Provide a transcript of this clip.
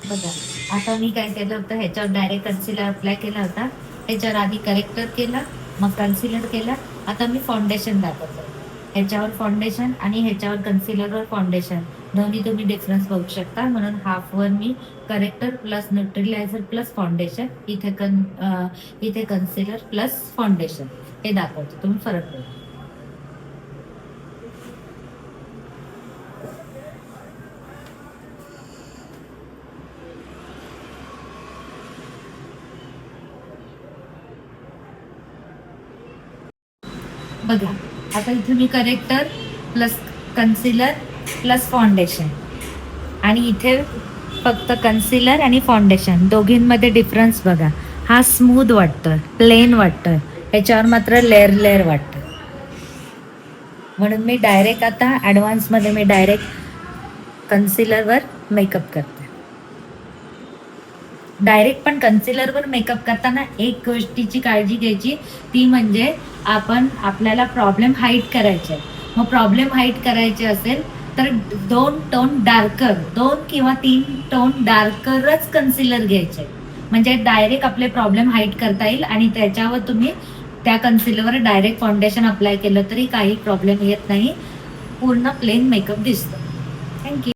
बघा, आता मी काय केलं होतं, ह्याच्यावर डायरेक्ट कन्सिलर अप्लाय केला होता. ह्याच्यावर आधी करेक्टर केलं, मग कन्सिलर केलं. आता मी फाउंडेशन दाखवते. ह्याच्यावर फाउंडेशन आणि ह्याच्यावर कन्सिलरवर फाउंडेशन, दोन्ही तुम्ही डिफरन्स बघू शकता. म्हणून हाफवर मी corrector plus neutralizer plus foundation, इथे कन्सिलर प्लस फाउंडेशन हे दाखवते. तुम्ही फरक बघा. बघा, आता इथे मी corrector plus concealer plus foundation आणि इथे फक्त कन्सिलर आणि फाउंडेशन, दोघींमध्ये डिफरन्स बघा. हा स्मूथ वाटतोय, प्लेन वाटतोय, ह्याच्यावर मात्र लेअर लेअर वाटतं. म्हणून मी डायरेक्ट आता ॲडव्हान्समध्ये मी डायरेक्ट कन्सिलरवर मेकअप करते. डायरेक्ट पण कन्सिलरवर मेकअप करताना एक गोष्टीची काळजी घ्यायची, ती म्हणजे आपल्याला प्रॉब्लेम हाईड करायचे. मग प्रॉब्लेम हाईड करायचे असेल तर 2 टोन डार्कर, 2 किंवा 3 टोन डार्करच कन्सिलर घ्यायचे. म्हणजे डायरेक्ट आपले प्रॉब्लेम हाईड करता येईल आणि त्याच्यावर तुम्ही त्या कन्सिलरवर डायरेक्ट फाउंडेशन अप्लाय केलं तरी काही प्रॉब्लेम येत नाही. पूर्ण प्लेन मेकअप दिसतो. थँक्यू.